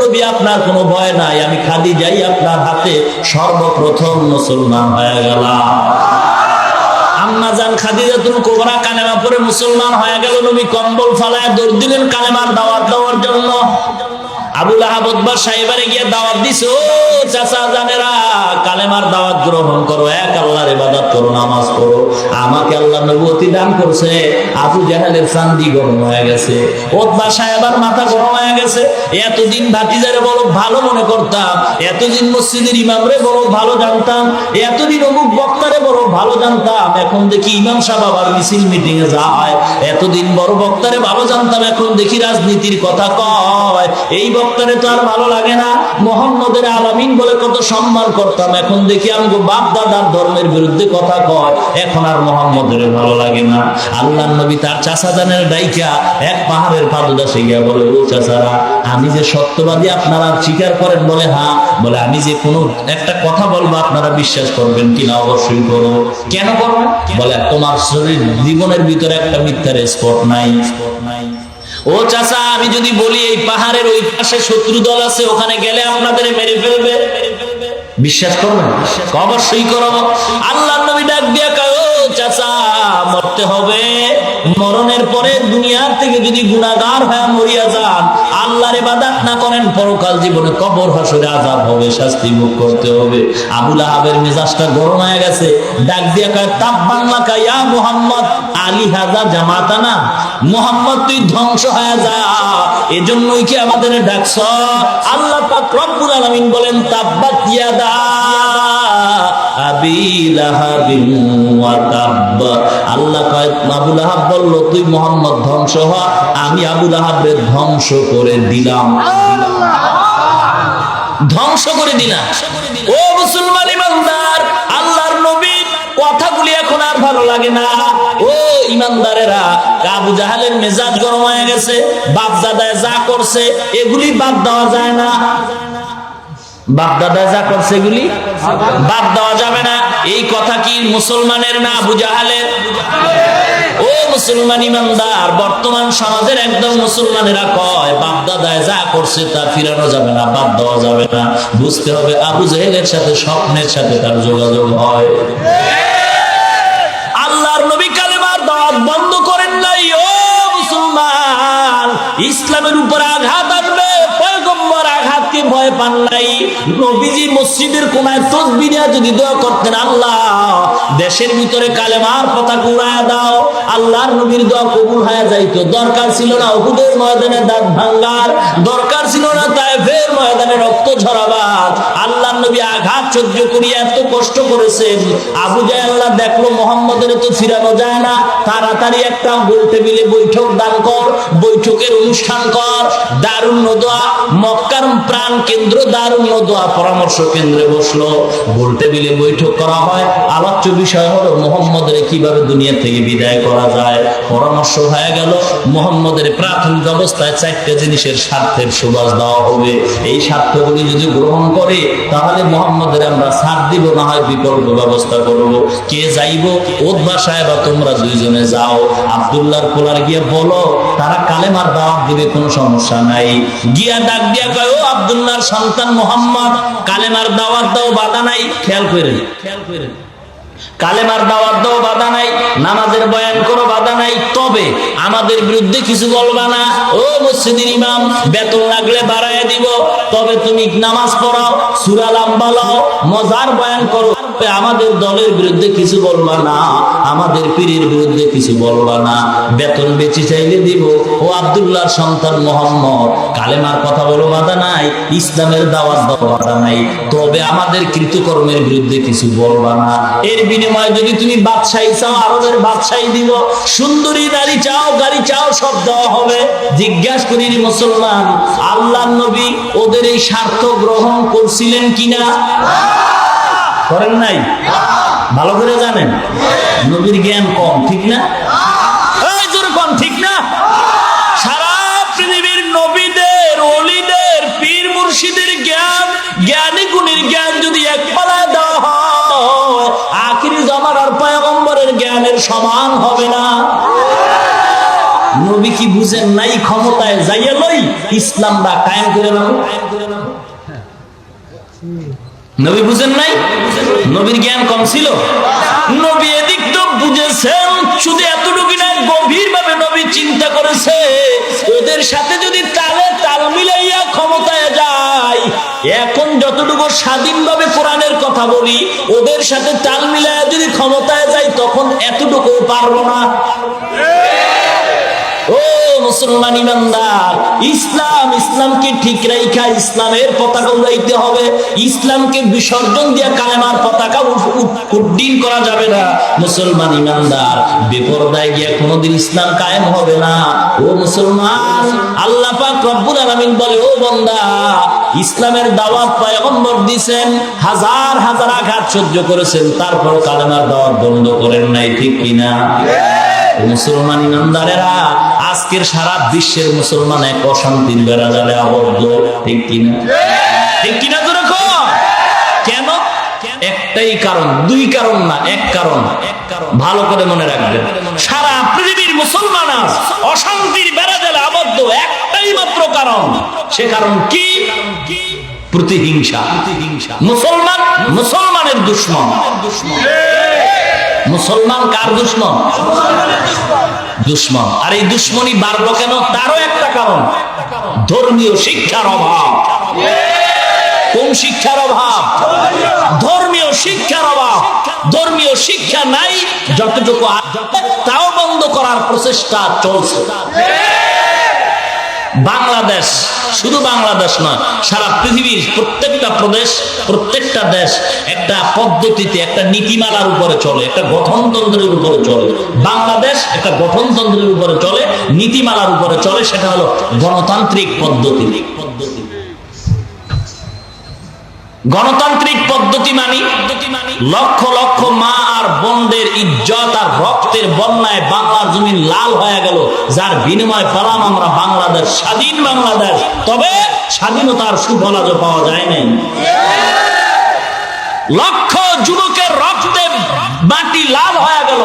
নবী আপনার কোনো ভয় নাই, আমি খাদিজাই আপনার হাতে সর্বপ্রথম মুসলমান হয়ে গেলাম। আম্মা জান খাদিজাতুল কুবরা কালেমা পড়ে মুসলমান হয়ে গেল। নবী কম্বল ফালায় দৌড় দিলেন কালেমার দাওয়াত দেওয়ার জন্য। আবু লাহাব উতবা সাহেবারে গিয়ে দাওয়াত দিছে, ও চাচা জানেরা, কালেমার দাওয়াত গ্রহণ করো, এক আল্লাহর ইবাদত করো, নামাজ পড়ো। আমাকে আল্লাহ নবুয়তি দান করছে। আবু জাহেলের চান্দি গরম হয়ে গেছে, উতবা সাহেবার মাথা গরম হয়ে গেছে। এতদিন ভাতিজারে বড় ভালো মনে করতাম, এতদিন মসজিদের ইমামরে বড় ভালো জানতাম, এতদিন অমুক বক্তারে বড় ভালো জানতাম, এখন দেখি ইমাম সাহেব আবার মিছিল মিটিং এ যায়। এতদিন বড় বক্তারে ভালো জানতাম, এখন দেখি রাজনীতির কথা কয়। এই বক্তারে তো আর ভালো লাগে না। মুহাম্মদের আলামিন বলে কত সম্মান করতাম, এখন দেখি আমগো বাপ দাদার ধর্মের বিরুদ্ধে কথা কয়, এখন আর মুহাম্মদের ভালো লাগে না। আল্লাহর নবী তার চাচা জানের ডাইকা এক পাহাড়ের পাদদেশে গিয়া বলে, ও চাচারা, আমি যে সত্যবাদী আপনারা স্বীকার করেন? বলে হ্যাঁ। বলে আমি যে কোনো একটা কথা বলবো আপনারা বিশ্বাস করবেন কিনা? অবশ্যই করো। কেন করবেন? বলে তোমার শরীর জীবনের ভিতরে একটা মিথ্যার স্পট নাই। ও চাচা, আমি যদি বলি এই পাহাড়ের ওই পাশে শত্রু দল আছে, ওখানে গেলে আপনাদের মেরে ফেলবে, বিশ্বাস করবেন? অবশ্যই করো। আল্লাহর নবী ডাক দিয়া কয়, ও চাচা, মরতে হবে। মরণের পরে দুনিয়ার থেকে যদি গুনাহগার হয়ে মরিয়া যান, আল্লাহর ইবাদত না করেন, পরকাল জীবনে কবর হাসরে আযাব হবে, শাস্তি ভোগ করতে হবে। আবু লাহাবের মেজাজটা গরম হয়ে গেছে, ডাক দিয়া কয়, তাব্বান লাকা ইয়া মুহাম্মদ আলী হাযা জামাতানা। মুহাম্মদ, তুই ধ্বংস হয়ে যা, এজন্যই কি আমাদের ডাকছ? আল্লাহ পাক রব্বুল আলামিন বলেন, তাব্বাত ইয়াদা আবি লাহাবিন ওয়া তাব। আল্লাহ কয়, আবু লাহাব বলল, তুই মুহাম্মদ ধ্বংস হ, আমি আবু লাহাবের ধ্বংস করে দিলাম, ধ্বংস করে দিলাম। ও মুসলমান ইমানদার, আল্লাহর নবীর কথাগুলি এখন আর ভালো লাগে না। ও ইমানদারেরা, আবু জাহেলের মেজাজ গরম হয়ে গেছে, বাপ দাদায় যা করছে এগুলি বাদ দেওয়া যায় না। বাপ দাদা যা করছে এগুলি বাদ দেওয়া যাবে না। এই কথা কি মুসলমানের না আবু জাহেলের? ও মুসলমান ইমানদার, বর্তমান সমাজের একদম মুসলমানেরা কয় বাপ দাদায় যা করছে তা ফিরানো যাবে না, বাদ দেওয়া যাবে না। বুঝতে হবে আবু জাহেলের সাথে স্বপ্নের সাথে তার যোগাযোগ হয়। আল্লাহর নবী কালেমার দাওয়াত বন্ধ করেন নাই। ও মুসলমান, ইসলামের উপর আঘাত আসবে, পয়গম্বর আঘাতকে ভয় পান নাই। নবীজি মসজিদের কোনায় তাসবিহ নিয়ে যদি দোয়া করতেন, আল্লাহ দেশের ভিতরে কালেমার পতাকা উড়ায়া দাও, আল্লাহর নবীর দোয়া কবুল হয়ে যাইতো। দরকার ছিল না উহুদের ময়দানে দাঁত ভাঙার, দরকার ছিল না তায়েফের ময়দানে রক্ত ঝরাবার। আল্লাহর নবী আঘাত সহ্য করিয়া এত কষ্ট করেছেন। আবু জাহেল দেখলো মুহাম্মদের তো ফিরানো যায় না, তাড়াতাড়ি একটা গোল টেবিলে বৈঠক দান কর, বৈঠকের অনুষ্ঠান কর। দারুন নদওয়া, মক্কার প্রাণ কেন্দ্র দারুন নদওয়া পরামর্শ কেন্দ্রে বসলো, গোল টেবিলে বৈঠক করা হয়। আলোচ্য বিষয় হলো মুহাম্মদের কিভাবে দুনিয়া থেকে বিদায় করা যায়। পরামর্শ হয়ে গেল মুহাম্মদের প্রাথমিক অবস্থায় 4টা জিনিসের স্বার্থের সুবাস দেওয়া হবে। এই স্বার্থগুলি যদি গ্রহণ করে তাহলে মুহাম্মদের আমরা ছাড় দিব, না হয় বিকল্প ব্যবস্থা করব। কে যাইব? উতবা সাহেব তোমরা দুইজনে যাও, আব্দুল্লাহর কোলার গিয়ে বলো তারা কালেমার দাওয়াত দিবে, কোনো সমস্যা নাই। গিয়া ডাক দিয়া কয়, ও আব্দুল্লাহর সন্তান মুহাম্মদ, কালেমার দাওয়াত দাও, বাধা নাই। খেয়াল করেন, কালেমার দাওয়াত দাও, বাধা নাই। নামাজের বয়ান করো, বাধা নাই। তবে আমাদের বিরুদ্ধে কিছু বলবা না। ও মসজিদের ইমাম, বেতন লাগলে বাড়ায় দিব, তবে তুমি নামাজ পড়াও, সূরা লম্বা লও, মজার বয়ান করো, আমাদের দলের বিরুদ্ধে কিছু বলবা না, আমাদের পীরের বিরুদ্ধে কিছু বলবা না। বেতন বেশি চাইলে দিব। ও আব্দুল্লাহর সন্তান মুহাম্মদ, কালেমার কথা বলো, বাধা নাই। ইসলামের দাওয়াত দাও, বাধা নাই। তবে আমাদের কৃতকর্মের বিরুদ্ধে কিছু বলবা না। এর বিনিময়ে যদি তুমি বাদশাহী চাও, আরবের বাদশাহী দিব। সুন্দরী নারী চাও, গাড়ি চাও, সব দেওয়া হবে। জিজ্ঞাসা করি মুসলমান, আল্লাহর নবী ওদের এই স্বার্থ গ্রহণ করছিলেন কিনা? করেন নাই? ভালো করে জানেন, নবীর জ্ঞান কম, ঠিক না? কম, ঠিক না? সারা পৃথিবীর নবীদের, ওলিদের, পীর মুর্শিদের জ্ঞান, জ্ঞানী গুণীর জ্ঞান যদি এক পালায় দেওয়া হয়, আখিরি জামানার পয়গম্বরের জ্ঞানের সমান হবে না। নবী কি বুঝেন নাই? ক্ষমতায় যাইয়া লই ইসলামটা কায়েম করে নাও। নবী বুঝেন নাই? নবীর জ্ঞান কম ছিল? নবী এদিক তো বুঝে বলতেছেন শুধু এতটুকু না, গভীর ভাবে নবী চিন্তা করেছে ওদের সাথে যদি তালে তাল মিলাইয়া ক্ষমতায় যায়, এখন যতটুকু স্বাধীনভাবে কোরআনের কথা বলি, ওদের সাথে তাল মিলাইয়া যদি ক্ষমতায় যায় তখন এতটুকু পারবো না। ও মুসলমান ইমানদার, ইসলামকে ঠিক রাইখা ইসলামের পতাকা উড়াইতে হবে। ইসলামকে বিসর্জন দিয়া কালেমার পতাকা উড্ডীন করা যাবে না। মুসলমান ইমানদার, বেপরদায় গিয়া কোনোদিন ইসলাম কায়েম হবে না। ও মুসলমান, আল্লাহ পাক রব্বুল আলামিন বলে, ও বান্দা, ইসলামের দাওয়াত পয়গম্বর দিয়েছেন, হাজার হাজার আঘাত সহ্য করেছেন, তারপর কালেমার দাওয়াত বন্ধ করেন নাই, ঠিক কিনা? মুসলমান ইমানদারেরা, আজকের সারা বিশ্বের মুসলমান এক অশান্তির বেড়া জালে আবদ্ধ, ঠিক কিনা? ঠিক কিনা? তো রাখো কেন? একটাই কারণ, দুই কারণ না, এক কারণ। ভালো করে মনে রাখবেন, সারা পৃথিবীর মুসলমান অশান্তির বেড়া জালে আবদ্ধ একটাই মাত্র কারণ। সে কারণ কি? প্রতিহিংসা। মুসলমান মুসলমানের দুশমন। মুসলমান কার দুশমন? দুশমন। আর এই দুশমনি বাড়লো কেন? তারও একটা কারণ, ধর্মীয় শিক্ষার অভাব। কোন শিক্ষার অভাব? ধর্মীয় শিক্ষার অভাব। ধর্মীয় শিক্ষা নাই, যতটুকু তাও বন্ধ করার প্রচেষ্টা চলছে। বাংলাদেশ, শুধু বাংলাদেশ নয়, সারা পৃথিবীর প্রত্যেকটা প্রদেশ, প্রত্যেকটা দেশ একটা পদ্ধতিতে, একটা নীতিমালার উপরে চলে, একটা গঠনতন্ত্রের উপরে চলে। বাংলাদেশ একটা গঠনতন্ত্রের উপরে চলে, নীতিমালার উপরে চলে, সেটা হলো গণতান্ত্রিক পদ্ধতি। গণতান্ত্রিক পদ্ধতি মানি লক্ষ লক্ষ মা আর বোনদের ইজ্জত আর রক্তের বন্যায় বাংলার জমিন লাল হয়ে গেল, যার বিনিময় পেলাম আমরা বাংলাদেশ, স্বাধীন বাংলাদেশ। তবে স্বাধীনতার সুফল আজও পাওয়া যায় নাই। লক্ষ যুবকের রক্তে মাটি লাল হয়ে গেল,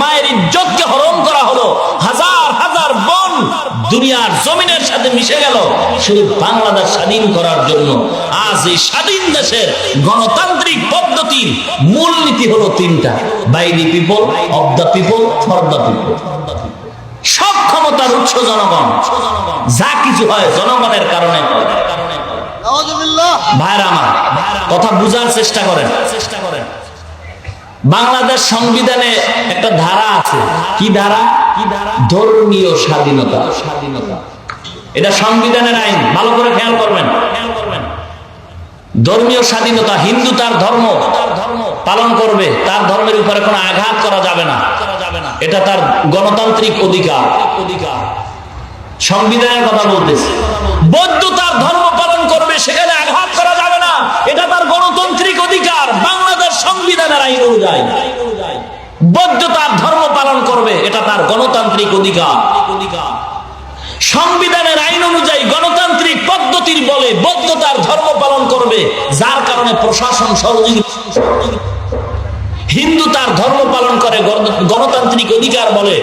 মায়ের ইজ্জতকে হরণ করা হলো, হাজার হাজার বোন দুনিয়ার জমিনের সাথে মিশে গেল শুধু বাংলাদেশ স্বাধীন করার জন্য। আজ এই স্বাধীন দেশের গণতান্ত্রিক পদ্ধতির মূলনীতি হলো তিনটা: by the people, of the people, for the people. সব ক্ষমতার উৎস জনগণ, যা কিছু হয় জনগণের কারণে। ভাইরা আমার, কথা বুঝার চেষ্টা করেন। বাংলাদেশ সংবিধানে একটা ধারা আছে। কি ধারা? ধর্মীয় স্বাধীনতা। এটা সংবিধানের আইন, ভালো করে খেয়াল করবেন। ধর্মীয় স্বাধীনতা, হিন্দু তার ধর্ম পালন করবে, তার ধর্মের উপরে কোনো আঘাত করা যাবে না, এটা তার গণতান্ত্রিক অধিকার। সংবিধানের কথা বলতেছে। বৌদ্ধ তার ধর্ম পালন করবে, সেখানে আঘাত করা যাবে না, এটা তার গণতান্ত্রিক অধিকার। বাংলাদেশ সংবিধানের আইন অনুযায়ী বৌদ্ধ তার ধর্ম পালন করবে, এটা তার গণতান্ত্রিক অধিকার। সংবিধানের আইন অনুযায়ী গণতান্ত্রিক পদ্ধতির বলে বৌদ্ধ তার ধর্ম পালন করবে, যার কারণে প্রশাসন সহযোগিতা। হিন্দু তার ধর্ম পালন করে, গণতান্ত্রিক অধিকার বলে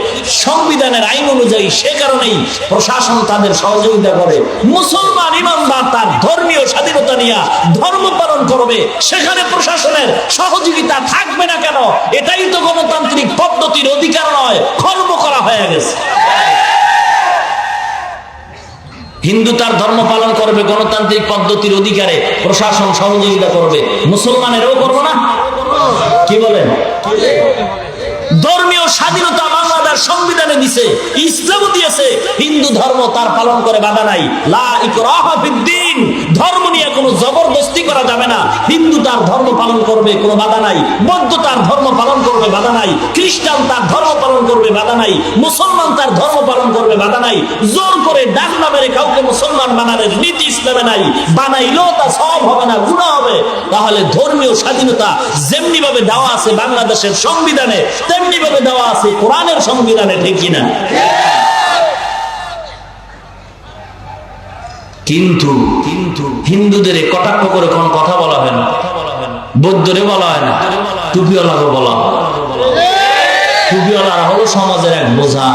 সংবিধানের আইন অনুযায়ী, সে কারণেই প্রশাসন তাদের সহযোগিতা করে। মুসলমান ইমানদার তার ধর্মীয় স্বাধীনতা নিয়ে ধর্ম পালন করবে, সেখানে প্রশাসনের সহযোগিতা থাকবে না কেন? এটাই তো গণতান্ত্রিক পদ্ধতির অধিকার নয়, খর্ব করা হয়ে গেছে। হিন্দু তার ধর্ম পালন করবে, গণতান্ত্রিক পদ্ধতির অধিকারে প্রশাসন সহযোগিতা করবে, মুসলমানেরও করবো না? কি বলেন? ধর্মীয় স্বাধীনতা বাংলাদেশ সংবিধানে দিছে, ইসলামও দিয়েছে। হিন্দু ধর্ম তার পালন করে, বাধা নাই। লা ইকরাহা ফিদ্দীন, ধর্ম নিয়ে কোনো জবরদস্তি করা যাবে না। হিন্দু তার ধর্ম পালন করবে, কোনো বাধা নাই। বৌদ্ধ তার ধর্ম পালন করবে, বাধা নাই। খ্রিস্টান তার ধর্ম পালন করবে, বাধা নাই। মুসলমান তার ধর্ম পালন করবে, বাধা নাই। জোর করে ডাক না মেরে কাউকে মুসলমান বানানোর নীতি ইসলামে নাই। বানাইলেও তা সওয়াব হবে না, গুনাহ হবে। তাহলে ধর্মীয় স্বাধীনতা যেমনি ভাবে দেওয়া আছে বাংলাদেশের সংবিধানে, তেমনি ভাবে দেওয়া আছে কোরআনের সংবিধানে, ঠিক কিনা? কিন্তু হিন্দুদের কটাক্ষ করে কোন কথা বলা হয় না, বৌদ্ধরে বলা হয় না, টুপিওয়ালারও বলা হয়। টুপিওয়ালারা হলো সমাজের এক বোঝা,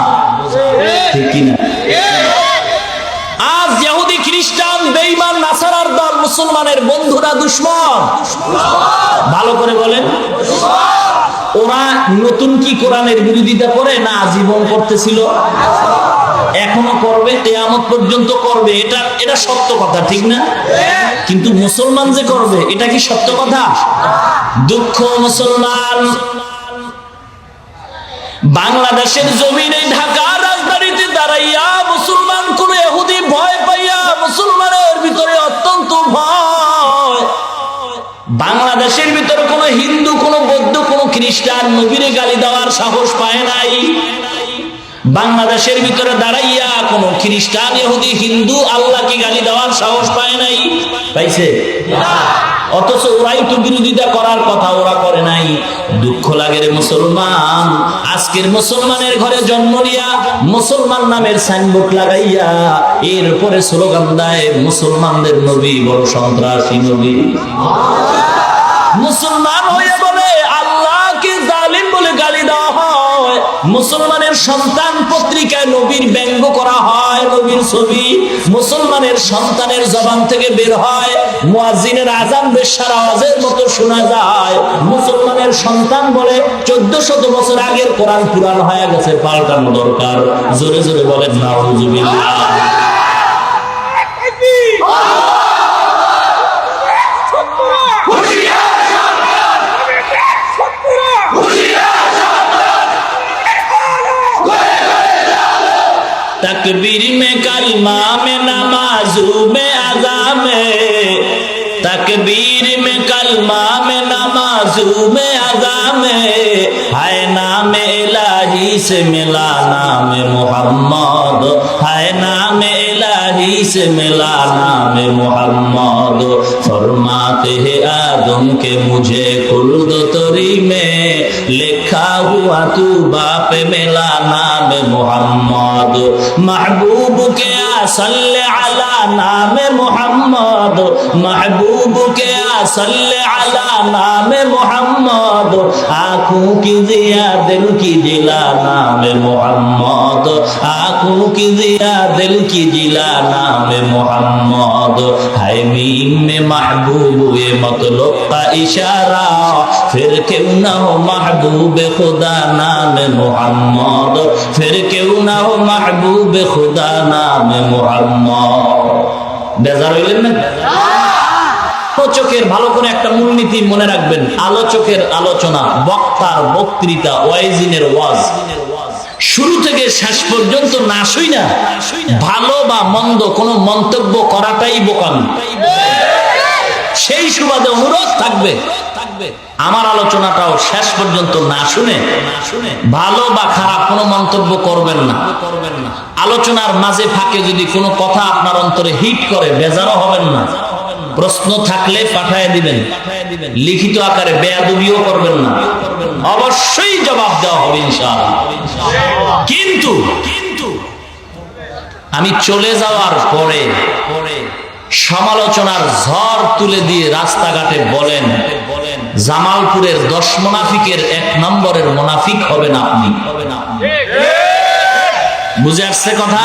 ঠিক কিনা? আজ ইহুদি, খ্রিস্টান, বেঈমান, নাসারার দল মুসলমানের বন্ধুরা দুশমন। ভালো করে বলেন। ওরা নতুন কি কোরআনের বিরোধিতা করে না আজীবন করতেছিল, এখনো করবে, কিয়ামত পর্যন্ত করবে। এটা সত্য কথা, ঠিক না? কিন্তু মুসলমান যে করবে এটা কি সত্য কথা? দুঃখ মুসলমান বাংলাদেশের জমিনে ঢাকার রাজধানীতে দাঁড়াইয়া মুসলমান কোন ইহুদি ভয় পাইয়া মুসলমানের ভিতরে অত্যন্ত ভয়। বাংলাদেশের ভিতরে কোন হিন্দু, কোন বৌদ্ধ, কোন খ্রিস্টান নবীরে গালি দেওয়ার সাহস পায় নাই। বাংলাদেশের ভিতরে দাঁড়াইয়া কোন খ্রিস্টান, ইহুদি, হিন্দু আল্লাহকে গালি দেওয়ার সাহস পায় নাই। পাইছে? অথচ ওরাই তো বিরোধিতা করার কথা, ওরা করে নাই। দুঃখ লাগে রে মুসলমান, আজকের মুসলমানের ঘরে জন্ম নিয়া মুসলমান নামের সাইনবোর্ড লাগাইয়া এরপরে স্লোগান দেয় মুসলমানদের নবী বড় সন্ত্রাসী নবী। মুসলমান হয়ে বলে আল্লাহকে জালিম বলে গালি দেওয়া হয়। মুসলমানের সন্তান পত্রিকায় নবীর ব্যঙ্গ করা হয়, নবীর ছবি মুসলমানের সন্তানের জবান থেকে বের হয়, মুয়াজ্জিনের আযান বেশ্যার আওয়াজের মতো শোনা যায়। মুসলমানের সন্তান বলে 1400 বছর আগের কোরআন পুরান হয়ে গেছে, পাল্টানো দরকার। জোরে জোরে বলেন নাউযুবিল্লাহ। तकबीर में कलमा में नमाजू में अज़ा में, तकबीर में कलमा में नमाजू में अज़ा में, हाय नाम इलाही से मिला नाम मोहम्मद, हाय नाम इलाही से मिला नाम मोहम्मद। फरमाते हैं आदम के मुझे खुल्द तरी में, लिखा हुआ तू बाप मिला नाम मोहम्मद। महबूब के सल्ले अला नाम मोहम्मद, महबूब के सल्ले अला नाम मोहम्मद। आँखों की जिया दिल की जिला नाम मोहम्मद, आँखों की जिया दिल की जिला नाम मोहम्मद। है मीम में महबूब ये मतलब का इशारा, फिर क्यों ना हो महबूब खुदा नाम मोहम्मद, फिर क्यों ना हो महबूब खुदा नाम मोहम्मद। बेजार হইলেন না? আলোচকের ভালো করে একটা মূলনীতি মনে রাখবেন, আলোচকের আলোচনা, বক্তার বক্তৃতা, ওয়াইজিনের ওয়াজ শুরু থেকে শেষ পর্যন্ত না শুই না ভালো বা মন্দ কোন মন্তব্য করাটাই বোকামি। সেই সুবাদে অনুরোধ থাকবে আমার আলোচনাটাও শেষ পর্যন্ত না শুনে ভালো বা খারাপ কোনো মন্তব্য করবেন না। আলোচনার মাঝে ফাঁকে যদি কোনো কথা আপনার অন্তরে হিট করে বেজারও হবেন না। প্রশ্ন থাকলে পাঠায় দিবেন, লিখিত আকারে বেয়াদবিও করবেন না, অবশ্যই জবাব দেওয়া হবে ইনশাআল্লাহ। কিন্তু আমি চলে যাওয়ার পরে সমালোচনার ঝড় তুলে দিয়ে রাস্তাঘাটে বলেন জামালপুরের 10 মুনাফিকের 1 নম্বরের মুনাফিক হবেন আপনি। বুঝে আসছে কথা?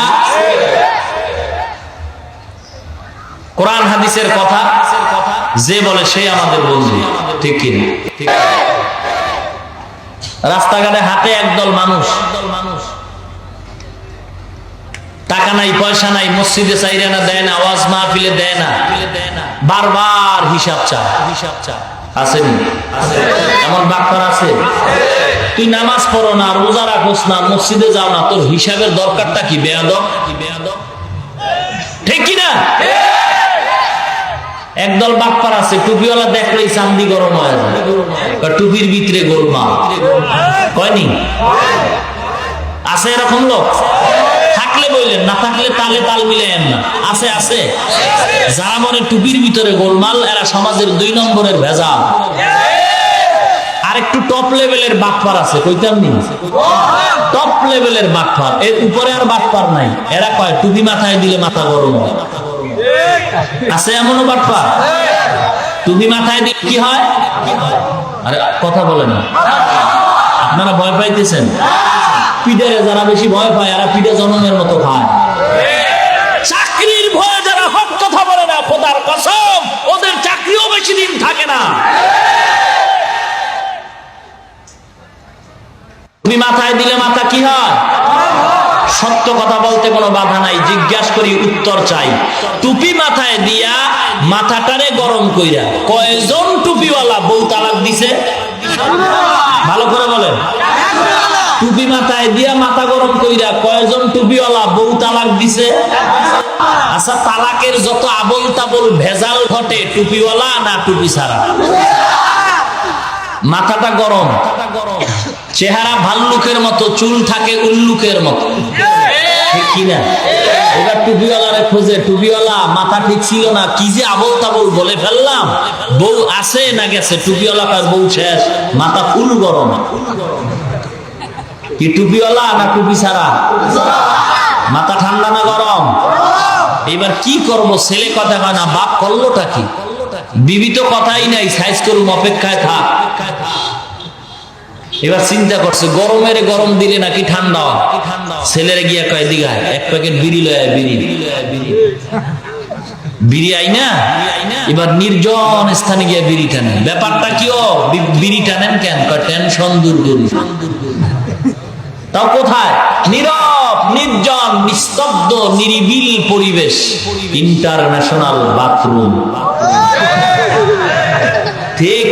কোরআন হাদিসের কথা যে বলে সে আমাদের বন্ধু, ঠিক কি? রাস্তাঘাটে হাঁটে একদল মানুষ, টাকা নাই পয়সা নাই, মসজিদে চাইরে না দেয় না, ওয়াজ মাহফিলে দেয় না, বারবার হিসাব চা। আসেনি? এমন বাক্তার আছে? তুই নামাজ পড়ো না, রোজা রাখোস না, মসজিদে যাও না, তোর হিসাবের দরকারটা কি? বেয়াদব, ঠিক কিনা? একদল বাক্তার আছে, টুপিওয়ালা দেখলেই চান্দি গরম হয়ে যায়, টুপির ভিতরে গোলমাল। কয়নি? আছে এরকম লোক? থাকলে বললেন, না থাকলে তালে তাল মিলেন না। আছে যারা মনে টুপির ভিতরে গোলমাল, এরা সমাজের 2 নম্বরের ভেজাল। আর একটু টপ লেভেলের বাটপার আছে, কইতাম নি? টপ লেভেলের বাটপার, এর উপরে আর বাটপার নাই। এরা কয় টুপি মাথায় দিলে মাথা গরম হয়। আছে এমনও বাটপার, টুপি মাথায় দিলে কি হয়? আরে কথা বলেন না, আপনারা ভয় পাইতেছেন। পিঠে যারা বেশি ভয় পায় এরা পিঠে জনমের মতো খায়। চাকরির ভয়ে যারা হক কথা বলে না, খোদার কসম ওদের চাকরিও বেশি দিন থাকে না। মাথায় দিলে মাথা কি হয়? সত্য কথা বলতে কোনো বাধা নাই, জিজ্ঞাসা করি উত্তর চাই। টুপি মাথায় দিয়া মাথাটারে গরম কইরা কয়জন টুপিওয়ালা বউ তালাক দিছে? ভালো করে বলেন। টুপি মাথায় দিয়া মাথা গরম কইরা কয়জন টুপিওয়ালা বউ তালাক দিছে? আচ্ছা, তালাকের যত আবল তাবল ভেজাল ঘটে টুপিওয়ালা না টুপি ছাড়া? মাথাটা গরম, চেহারা ভাল্লুকের মতো, চুল থাকে উল্লুকের মতো, ঠিক কিনা? এবার টুপিওয়ালারে খোঁজে, টুপিওয়ালা মাথা ঠিক ছিল না, কি যে আবল তাবল বলে ফেললাম, বউ আছে না গেছে? টুপিওয়ালা কার বউ শেষ, মাথা ফুল গরম। কি টুপিওয়ালা না টুপি ছাড়া? মাথা ঠান্ডা না গরম? এবার কি করবো? ছেলে কথা কয় না, বাপ করলোটা কি? বিবি তো কথাই নাই, সাইজ করুম, অপেক্ষায় থাক। এবার চিন্তা করছে গরমের গরম দিলে নাকি ঠান্ডা। ছেলেরে গিয়া কয় দিঘায় এক প্যাকেট বিড়ি লয়, বিড়ি আই না। এবার নির্জন স্থানে গিয়া বিড়ি টানেন। ব্যাপারটা কি? ও বিড়ি টানেন কেন? টেনশন দূর করি। তাও কোথায়? নীরব, নির্জন, নিস্তব্ধ, নিরিবিল পরিবেশ, ইন্টারন্যাশনাল বাথরুম, ঠিক?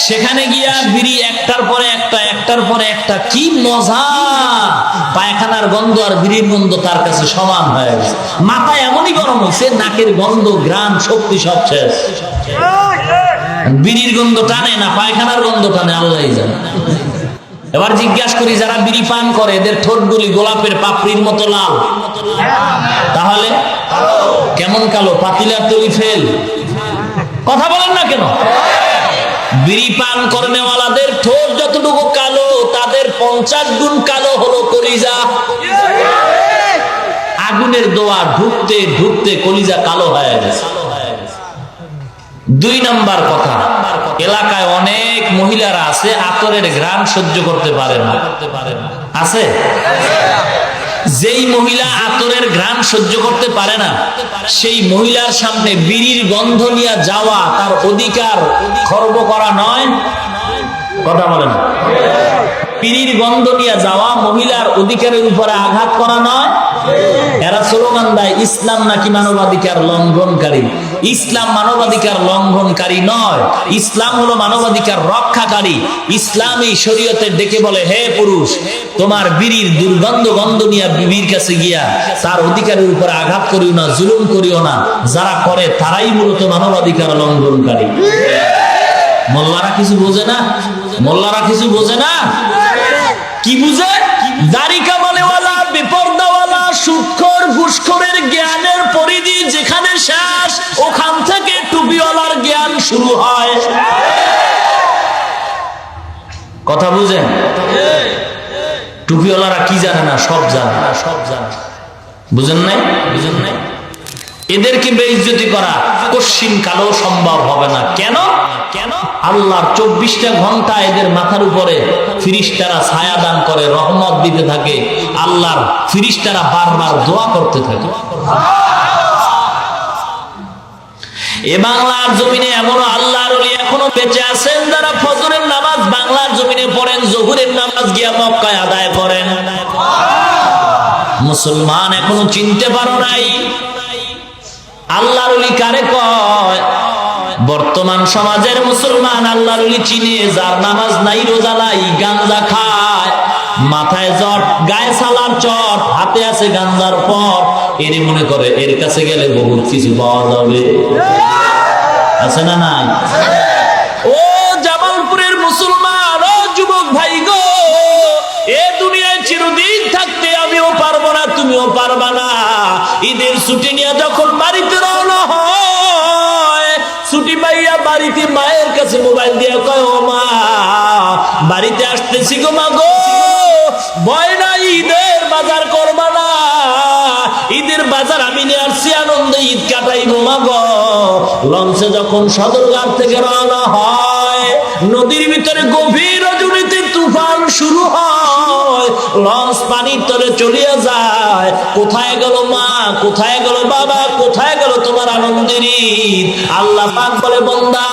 সেখানে গিয়া বিড়ি একটার পরে একটা, একটার পরে একটা, কি মজা! পায়খানার গন্ধ আর বিড়ির গন্ধ তার কাছে সমান হয়ে গেছে। মাথা এমনই গরম হয়েছে, নাকের গন্ধ, ঘ্রাণ, শক্তি সব শেষ। বিড়ির গন্ধ টানে না পায়খানার গন্ধ টানে, আল্লাহ জানে। এবার জিজ্ঞাসা করি, যারা বিড়ি পান করে এদের ঠোঁটগুলি গোলাপের পাপড়ির মতো লাল, তাহলে কেমন কালো? পাতিলার তৈরি ফেল। কথা বলেন না কেন? বিড়ি পান করনেওয়ালাদের ঠোঁট যতটুকু কালো, তাদের 50 গুণ কালো হলো কলিজা। আগুনের দোয়া ঢুকতে ঢুকতে কলিজা কালো হয়ে গেছে। 2 নাম্বার কথা, এলাকায় অনেক মহিলারা আছে আতরের ঘ্রাণ সহ্য করতে পারে না। আছে? যেই মহিলা আতরের ঘ্রাণ সহ্য করতে পারে না, সেই মহিলার সামনে বিড়ির গন্ধ নিয়ে যাওয়া তার অধিকার খর্ব করা নয়। কথা বলেন। বিড়ির গন্ধ নিয়ে যাওয়া মহিলার অধিকারের উপরে আঘাত করা নয়। এরা স্লোগান দেয় ইসলাম নাকি মানবাধিকার লঙ্ঘনকারী। ইসলাম মানবাধিকার লঙ্ঘনকারী নয়, ইসলাম হলো মানবাধিকার রক্ষাকারী। ইসলাম এই শরীয়তে ডেকে বলে, হে পুরুষ, তোমার বিড়ির দুর্গন্ধ গন্ধ নিয়ে বিবির কাছে গিয়া তার অধিকারের উপরে আঘাত করিও না, জুলুম করিও না। যারা করে তারাই মূলত মানবাধিকার লঙ্ঘনকারী। মোল্লারা কিছু বোঝে না? মোল্লারা কিছু বোঝে না? কি বুঝে? দাড়ি কামালেওয়ালা, বেপরদাওয়ালা, সুদখোর, ঘুষখোরের জ্ঞানের পরিধি যেখানে শেষ, ওখান থেকে টুপিওয়ালার জ্ঞান শুরু হয়। কথা বুঝেন? টুপিওয়ালারা কি জানে না? সব জানে, সব জানে। বুঝেন নাই? বুঝেন নাই? এদেরকে বেইজ্জতি করা কশিন কালো সম্ভব হবে না। কেন? কেন? আল্লাহর 24টা ঘন্টা এদের মাথার উপরে ফিরিস্তারা ছায়া দান করে, রহমত দিতে থাকে। আল্লাহর ফিরিস্তারা বারবার দোয়া করতে থাকে। এ বাংলার জমিনে এমন আল্লাহর ওলি এখনো বেঁচে আছেন যারা ফজরের নামাজ বাংলার জমিনে পড়েন, জোহরের নামাজ গিয়া মক্কায় আদায় করেন। মুসলমান এখনো চিনতে পারো নাই আল্লাহর ওলি কারে কয়? বর্তমান সমাজের মুসলমান আল্লাহর ওলি চিনে যার নামাজ নাই, রোজা নাই, গাঞ্জা খায়, মাথায় জট, গায়ে সালার চট, হাতে আছে গাঞ্জার পট। এর মনে করে এর কাছে গেলে বহুত কিছু পাওয়া যাবে। আছে না নাই? ও জামালপুরের মুসলমান, ও যুবক ভাই গো, এ দুনিয়ায় চিরদিন থাকতে আমিও পারবো না, তুমিও পারবা না। ঈদের ছুটি নিয়ে যখন বাড়িতে রওনা হয়, ছুটি পাইয়া বাড়িতে মায়ের কাছে মোবাইল দিয়ে কয়, ও মা, বাড়িতে আসতেছি গো মা গো, ভয় নাই, ঈদের বাজার করবা না? ঈদের বাজার আমি নিয়ে আসছি, আনন্দে ঈদ কাটাইবো মা গো। লঞ্চে যখন সদরঘাট থেকে রওনা হয়, নদীর ভিতরে গভীর রজনীতে তুফান শুরু হয়, লঞ্চ পানির তলে চলিয়া যায়। কোথায় গেল মা, কোথায় গেল বাবা, কোথায় গেল তোমার আনন্দের ঈদ? আল্লাহ পাক বলে, বান্দা,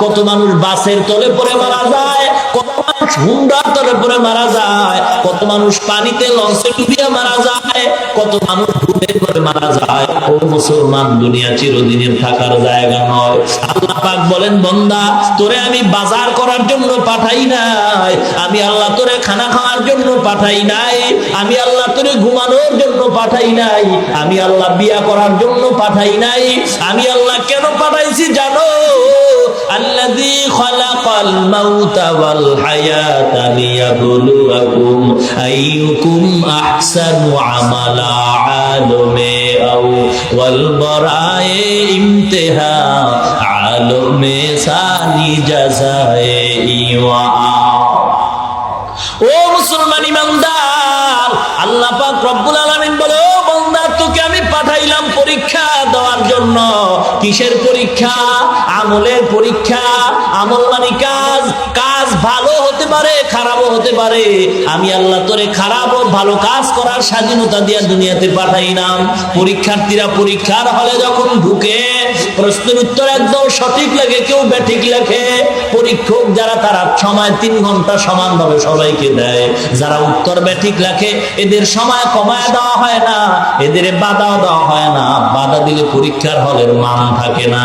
কত মানুষ বাসের তলে পড়ে মারা যায়, কত মানুষ হুন্ডার তলে পরে মারা যায়, কত মানুষ পানিতে লঞ্চে ডুবিয়ে মারা যায়, কত মানুষ ঘুমে করে মারা যায়। ও মুসলমান, দুনিয়া চিরদিনের থাকার জায়গা নয়। আল্লাহ পাক বলেন, বান্দা তোরে আমি বাজার করার জন্য পাঠাই নাই, আমি আল্লাহ তোরে খানা খাওয়ার জন্য পাঠাই নাই, আমি আল্লাহ তোরে ঘুমানোর জন্য পাঠাই নাই, আমি আল্লাহ বিয়া করার জন্য পাঠাই নাই। আমি আল্লাহ কেন পাঠাইছি জানো? আল্লাযী খালাকাল মাউতা ওয়াল হায়াতা লিয়াবলুয়াকুম আইয়ুকুম আহসানু আমালা, আলমে আও ওয়াল বরায়ে ইমতিহা, আলমে সানি জাযায়ে ইওয়া। ও মুসলমান ইমানদার, আল্লাহ পাক রব্বুল আলামিন বলে, ও বান্দা তোকে আমি পাঠাইলাম পরীক্ষা দেওয়ার জন্য। কিসের পরীক্ষা? আমলের পরীক্ষা। আমল মানে কাজ। কাজ ভালো হতে পারে, খারাপও হতে পারে। আমি আল্লাহ তোরে খারাপ ও ভালো কাজ করার স্বাধীনতা দিয়ে দুনিয়াতে পাঠাইলাম। পরীক্ষার্থীরা পরীক্ষার হলে যখন ঢুকে, প্রশ্নের উত্তর একদম সঠিক লাগে, কেউ ব্যাঠিক লেখে। পরীক্ষক যারা, তারা সময় 3 ঘন্টা সমানভাবে সবাইকে দেয়। যারা উত্তর ব্যাঠিক লেখে, এদের সময় কমায় দেওয়া হয় না, এদের বাধা দেওয়া হয় না। বাধা দিলে পরীক্ষার হলের মান থাকে না।